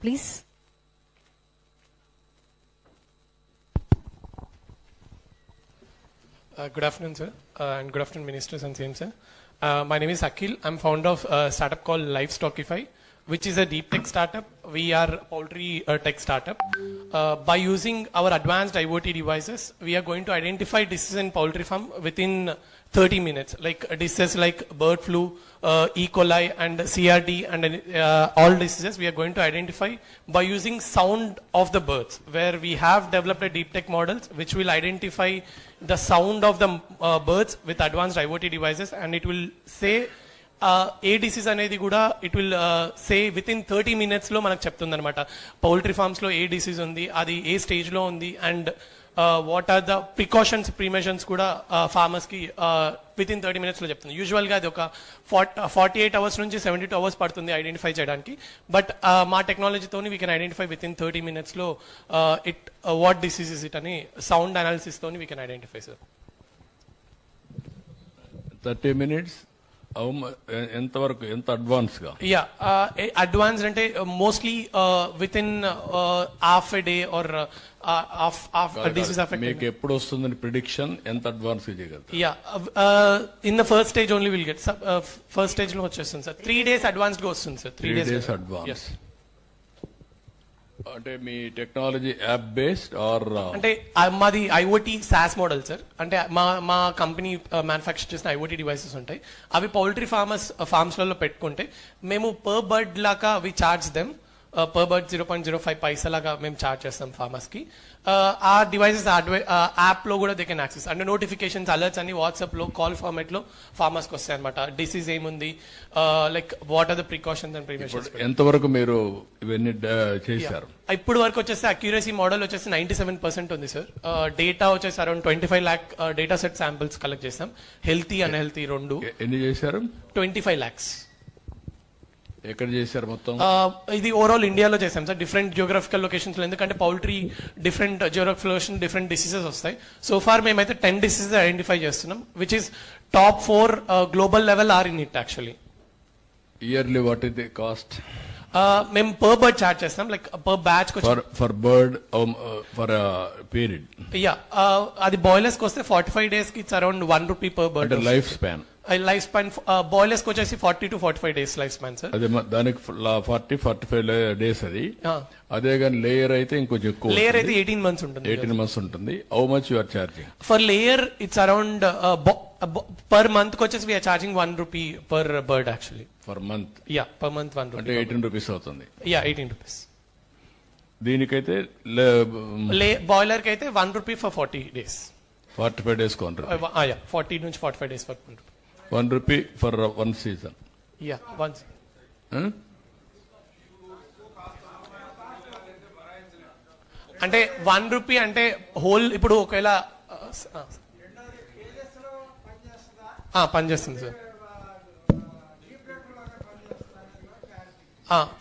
please. Good afternoon, sir, and good afternoon, ministers and same, sir. My name is Akhil. I'm founder of a startup called Livestockify, which is a deep tech startup. We are a poultry tech startup. By using our advanced IoT devices, we are going to identify diseases in poultry farm within 30 minutes, like diseases like bird flu, E. coli, and CRD, and all diseases we are going to identify by using sound of the birds, where we have developed a deep tech models which will identify the sound of the birds with advanced IoT devices, and it will say A disease అనేది కూడా it will say with in 30 minutes లో మనకు చెప్తుంది అనమాట. Poultry farms లో ఏ disease ఉంది, అది ఏ stage లో ఉంది, and what are the precautions permissions కూడా ఫార్మర్స్ కి విత్ ఇన్ 30 minutes లో చెప్తుంది. యూజువల్ గా అది ఒక 48 hours నుంచి 72 hours పడుతుంది ఐడెంటిఫై చేయడానికి. బట్ మా టెక్నాలజీతోని we can identify within 30 minutes లో it what disease is it అని సౌండ్ అనాలిసిస్ తోని we can identify sir. 30 minutes ఎంతవరకు, ఎంత అడ్వాన్స్ గా? యా, అడ్వాన్స్ అంటే mostly within half a day or disease affect. మీకు ఎప్పుడు వస్తుందని ప్రిడిక్షన్ ఎంత అడ్వాన్స్ చేయగలరు? Yeah, in the first stage only will get. First stage లో వచ్చేస్తుంది సార్. 3 days అడ్వాన్స్ గా వస్తుంది సార్. 3 days advance. అంటే మీ టెక్నాలజీ యాప్ బేస్డ్ ఆర్? అంటే మాది ఐఓటీ సాస్ మోడల్ సార్. అంటే మా కంపెనీ మ్యానుఫ్యాక్చర్ చేసిన ఐఓటీ డివైసెస్ ఉంటాయి. అవి పౌల్ట్రీ ఫార్మ్స్లలో పెట్టుకుంటే మేము పర్ బర్డ్ లాగా we charge them. Per bird 0.05 paisa లాగా మేము చార్జ్ చేస్తాం ఫార్మర్స్ కి. ఆ డివైసెస్ యాప్ లో కూడా దే కెన్ యాక్సెస్. అంటే నోటిఫికేషన్స్, అలర్ట్స్ అన్ని వాట్సాప్ లో కాల్ ఫార్మాట్ లో ఫార్మర్స్ కి వస్తాయి అనమాట. డిసీజ్ ఏముంది, like what are the precautions and preventions. ఎంతవరకు మీరు ఇవన్నీ చేశారు? ఇప్పుడు వరకు వచ్చేసి అక్యూరసీ మోడల్ వచ్చేసి 97% ఉంది సార్. డేటా వచ్చేసి around 25 lakh data set samples collect చేస్తాం. హెల్తీ అన్హెల్తీ రెండు. ఎన్ని చేశారు? 25 lakhs. ఎక్కడ చేశారు మొత్తం? ఇది ఓవరాల్ ఇండియాలో చేసాం సార్, డిఫరెంట్ జియోగ్రఫికల్ లొకేషన్స్ లో. ఎందుకంటే poultry different geographical location, different diseases వస్తాయి. సో ఫార్ మేమైతే 10 diseases ఐడెంటిఫై చేస్తున్నాం, which is top 4 global level or in it actually. Yearly what is the cost? మేము పర్ బర్డ్ చార్జ్ చేస్తాం, like per batch for bird for period. Yeah, అది boilers కి వస్తే 45 days కి it's around 1 rupee per bird. Life span boilers కి వచ్చేసి 40 to 45 days life span sir. అదే దానికి 40-45 days అది. అదే కానీ లేయర్ అయితే ఇంకొంచెం ఎక్కువ. లేయర్ అయితే 18 months ఉంటుంది. 18 months ఉంటుంది. How much you are charging? For layer it's around per month వచ్చేసి we're charging 1 rupee per bird actually. Per month? Yeah, per month 1 rupee. అంటే 18 rupees అవుతుంది. Yeah, 18 rupees. దీనికైతే బాయిలర్ కి అయితే 1 rupee for 40 days. 45 days counter. 40 నుంచి 45 days for 1 rupee. 1 rupee for 1 season. Yeah, 1. అంటే 1 rupee అంటే whole. ఇప్పుడు ఒకవేళ పనిచేస్తుంది సార్.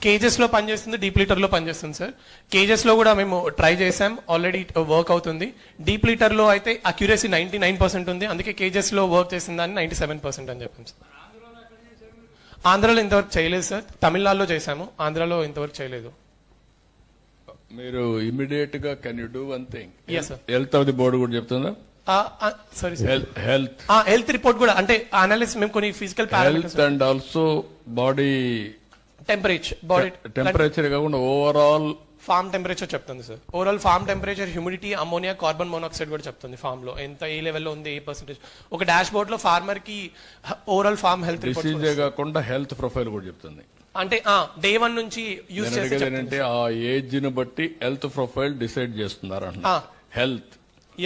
కేజెస్ లో పనిచేస్తుంది, డీప్ లీటర్ లో పనిచేస్తుంది సార్. కేజెస్ లో కూడా మేము ట్రై చేసాం, ఆల్రెడీ వర్క్ అవుతుంది. డీప్ లీటర్ లో అయితే అక్యురసీ 99% ఉంది, అందుకే కేజెస్ లో వర్క్ చేసిన దాన్ని 97% అని చెప్పాం సార్. ఆంధ్రాలో ఇంతవరకు చేయలేదు సార్. తమిళనాడులో చేశాము, ఆంధ్రాలో ఇంతవరకు చేయలేదు. మీరు ఇమీడియట్ గా can you do one thing? Yes, sir. Health of the board కూడా చెప్తుందా? సారీ సార్, హెల్త్ రిపోర్ట్ కూడా అంటే అనాలిసిస్ మేము కొన్ని physical health and also body temperature కాకుండా ఓవరాల్ ఫార్మ్ టెంపరేచర్ చెప్తుంది sir. Overall farm temperature, humidity, ammonia, carbon monoxide కూడా చెప్తుంది ఫార్మ్ లో ఎంత ఏ లెవెల్లో ఉంది, ఏ పర్సెంటేజ్. ఒక డాష్ బోర్డ్ లో ఫార్మర్ కి ఓవరాల్ ఫార్మ్ హెల్త్ డిసీజ్ కాకుండా హెల్త్ ప్రొఫైల్ కూడా చెప్తుంది. అంటే డే 1 నుంచి యూజ్ చేస్తే ఆ ఏజ్ ని బట్టి హెల్త్ ప్రొఫైల్ డిసైడ్ చేస్తున్నారు అంట. Health.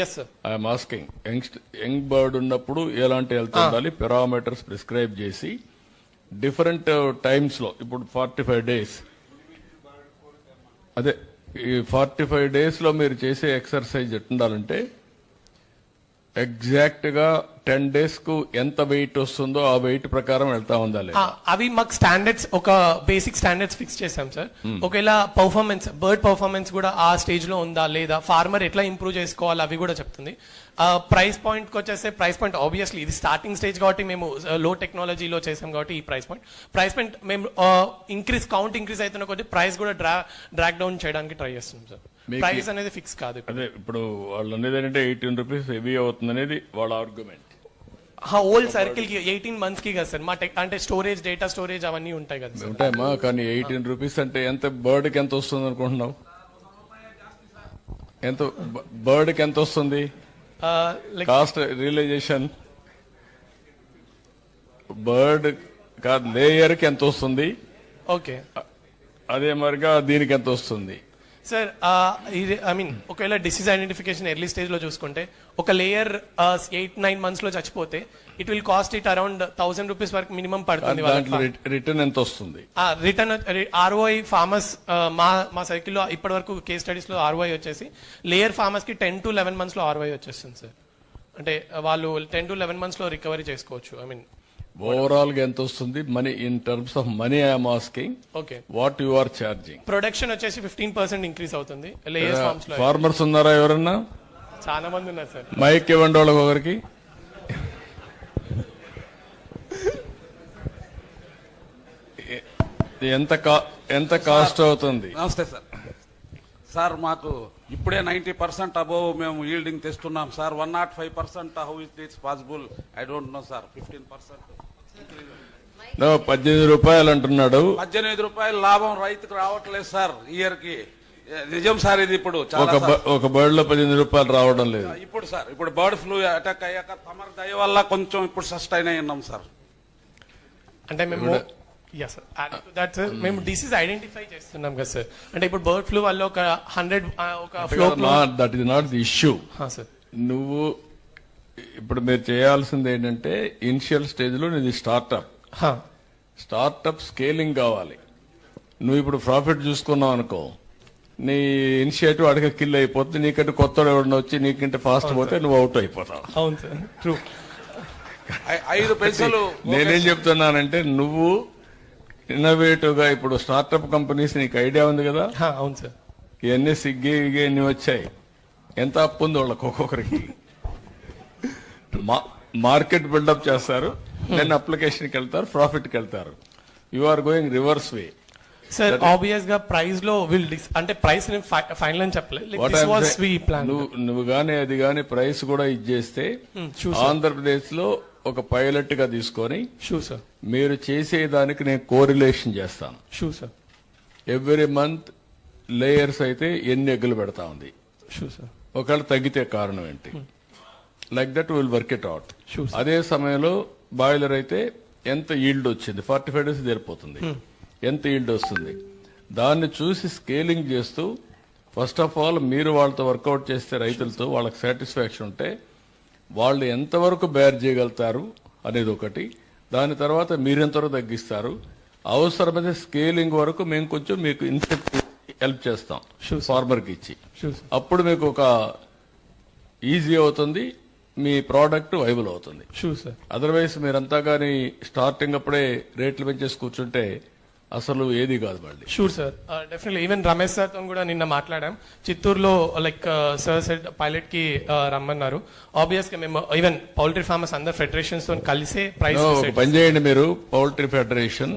Yes sir. I'm asking, young bird ఉన్నప్పుడు ఎలాంటి హెల్త్ ఉండాలి, పారామీటర్స్ ప్రిస్క్రైబ్ చేసి డిఫరెంట్ టైమ్స్ లో. ఇప్పుడు 45 days, అదే ఈ 45 days లో మీరు చేసే ఎక్సర్సైజ్ ఎట్టుండాలంటే ఎగ్జాక్ట్ గా 10 days కు ఎంత వెయిట్ వస్తుందో ఆ వెయిట్ ప్రకారం వెళ్తా ఉందా లేదా? అవి మాకు స్టాండర్డ్స్ ఒక బేసిక్ స్టాండర్డ్స్ ఫిక్స్ చేసాం సార్. ఒకవేళ పర్ఫార్మెన్స్ బర్డ్ పర్ఫార్మెన్స్ కూడా ఆ స్టేజ్ లో ఉందా లేదా, ఫార్మర్ ఎట్లా ఇంప్రూవ్ చేసుకోవాలి అవి కూడా చెప్తుంది. ప్రైస్ పాయింట్ కి వచ్చేస్తే ప్రైస్ పాయింట్ ఆబ్వియస్లీ ఇది స్టార్టింగ్ స్టేజ్ కాబట్టి మేము లో టెక్నాలజీలో చేసాం కాబట్టి ఈ ప్రైస్ పాయింట్ మేము కౌంట్ ఇంక్రీజ్ అవుతున్న కొద్ది ప్రైస్ కూడా డ్రాక్ డౌన్ చేయడానికి ట్రై చేస్తున్నాం సార్. ప్రైస్ అనేది ఫిక్స్ కాదు. అదే ఇప్పుడు వాళ్ళు అనేది ఏంటంటే 18 రూపీస్ హెవీ అవుతుంది అనేది వాళ్ళ ఆర్గ్యుమెంట్. హోల్ సర్కిల్ కి 18 months కి కదా సార్ మా అంటే స్టోరేజ్ డేటా స్టోరేజ్ అవన్నీ ఉంటాయి కదా సార్. ఉంటాయమ్మా, కానీ 18 రూపీస్ అంటే ఎంత బర్డ్ కి ఎంత వస్తుంది అనుకుంటున్నావు? ఎంత బర్డ్ కి ఎంత వస్తుంది కాస్ట్ రియలైజేషన్? బర్డ్ కాదు లేయర్ కి ఎంత వస్తుంది? ఓకే అదే మరిగా దీనికి ఎంత వస్తుంది సార్? ఐ మీన్ ఒకవేళ డిసీజ్ ఐడెంటిఫికేషన్ ఎర్లీ స్టేజ్ లో చూసుకుంటే ఒక లేయర్ 8-9 months లో చచ్చిపోతే it will cost it around 1000 rupees వరకు మినిమం పడుతుంది. దాంట్లో రిటర్న్ ఎంత వస్తుంది? రిటర్న్ ROI ఫార్మర్స్ మా సైకిల్ లో ఇప్పటి వరకు కేస్ స్టడీస్ లో ROI వచ్చేసి లేయర్ ఫార్మర్స్ కి 10 to 11 months లో ROI వచ్చేస్తుంది సార్. అంటే వాళ్ళు 10 to 11 months లో రికవరీ చేసుకోవచ్చు. ఐ మీన్ ఓవరాల్ గా ఎంత వస్తుంది money? In terms of money I'm asking. Okay what you are charging? Production వచ్చేసి 15% ఇంక్రీజ్ అవుతుంది లేయర్ ఫార్మ్స్ లో. ఫార్మర్స్ ఉన్నారా ఎవరన్నా? చాలా మంది ఉన్నారు సార్. మైక్ ఇవ్వండి వాళ్ళకి ఒకరికి. ఎంత కాస్ట్ అవుతుంది? నమస్తే సార్. సార్ మాకు ఇప్పుడే 90% అబోవ్ మేము ఈల్డింగ్ తెస్తున్నాం sir. 105% how it is possible? I don't know sir. 15% 18 రూపాయలు అంటున్నాడు. 18 రూపాయలు లాభం రైతుకు రావట్లేదు సార్ ఇయర్ కి. నిజం సార్ ఇది. ఇప్పుడు చాలా ఒక బర్డ్ లో 18 రూపాయలు రావడం లేదు ఇప్పుడు సార్. ఇప్పుడు బర్డ్ ఫ్లూ అటాక్ అయ్యాక తమరి దయ వల్ల కొంచెం ఇప్పుడు సస్టైన్ అయి ఉన్నాం సార్. అంటే మేము మేము డిసీజ్ ఐడెంటిఫై చేస్తున్నాం కదా సార్. అంటే ఇప్పుడు బర్డ్ ఫ్లూ వల్ల ఒక 100 ఒక flow that is not the issue sir. నువ్వు ఇప్పుడు మీరు చేయాల్సింది ఏంటంటే ఇనిషియల్ స్టేజ్ లో నీది స్టార్ట్అప్ స్కేలింగ్ కావాలి. నువ్వు ఇప్పుడు ప్రాఫిట్ చూసుకున్నావు అనుకో, నీ ఇనిషియేటివ్ అడగ కిల్ అయిపోతుంది. నీకంటే కొత్త ఎవడన్నా వచ్చి నీకంటే ఫాస్ట్ పోతే నువ్వు అవుట్ అయిపోతావు. అవును సార్, ట్రూ. 5 పైసలు నేనేం చెప్తున్నానంటే నువ్వు ఇన్నోవేటివ్ గా ఇప్పుడు స్టార్ట్అప్ కంపెనీస్ నీకు ఐడియా ఉంది కదా? అవును సార్. ఇవన్నీ సిగ్గి ఇన్ని వచ్చాయి. ఎంత అప్పు ఉంది వాళ్ళకి ఒక్కొక్కరికి? మార్కెట్ బిల్డప్ చేస్తారు, దెన్ అప్లికేషన్కి వెళ్తారు, ప్రాఫిట్కి వెళ్తారు. You are going reverse way sir. Obvious గా ప్రైస్ లో అంటే ప్రైస్ ఫైనల్ అని చెప్పలేదు. నువ్వు గానీ అది గానీ ప్రైస్ కూడా ఇచ్చేస్తే ఆంధ్రప్రదేశ్ లో ఒక పైలట్ గా తీసుకొని మీరు చేసేదానికి నేను కోరిలేషన్ చేస్తాను. ఎవ్రీ మంత్ లేయర్స్ అయితే ఎన్ని ఎగ్గులు పెడతా ఉంది, ఒకవేళ తగ్గితే కారణం ఏంటి, like that will work it out. అదే సమయంలో బాయిలర్ అయితే ఎంత ఈల్డ్ వచ్చింది, 45 days జరిపోతుంది, ఎంత ఈల్డ్ వస్తుంది, దాన్ని చూసి స్కేలింగ్ చేస్తూ ఫస్ట్ ఆఫ్ ఆల్ మీరు వాళ్ళతో వర్కౌట్ చేస్తే రైతులతో వాళ్ళకి సాటిస్ఫాక్షన్ ఉంటే వాళ్ళు ఎంతవరకు బేర్ చేయగలుగుతారు అనేది ఒకటి. దాని తర్వాత మీరెంతవరకు తగ్గిస్తారు, అవసరమైతే స్కేలింగ్ వరకు మేము కొంచెం మీకు ఇన్సెప్ట్ హెల్ప్ చేస్తాం ఫార్మర్కి ఇచ్చి. అప్పుడు మీకు ఒక ఈజీ అవుతుంది, మీ ప్రోడక్ట్ వైబుల్ అవుతుంది. అదర్వైజ్ మీరంతా కానీ స్టార్టింగ్ అప్పుడే రేట్లు పెంచేసి కూర్చుంటే అసలు ఏది కాదు మళ్ళీ. Sure sir, definitely. Even Ramesh sir తో కూడా నిన్న మాట్లాడాం. చిత్తూరులో లైక్ సార్ సెడ్ పైలట్ కి రమ్మన్నారు. ఆబ్వియస్ గా మేము ఈవెన్ పౌల్ట్రీ ఫార్మర్స్ అందరు ఫెడరేషన్స్ తో కలిసే ప్రైస్ పని చేయండి. మీరు poultry federation,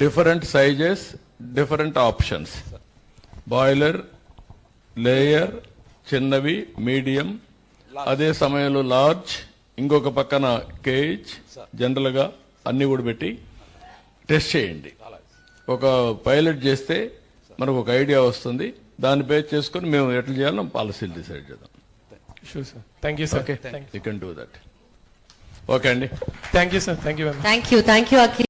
different sizes, different options, boiler, layer, చిన్నవి, మీడియం, అదే సమయంలో లార్జ్, ఇంకొక పక్కన కేజ్, జనరల్ గా అన్ని కూడా పెట్టి టెస్ట్ చేయండి. ఒక పైలట్ చేస్తే మనకు ఒక ఐడియా వస్తుంది. దాన్ని బేస్ చేసుకుని మేము ఎట్లా చేయాలో పాలసీలు డిసైడ్ చేద్దాం. Thank you sir. You can do that. Okay అండి. Thank you sir. Thank you. Thank you Akhil.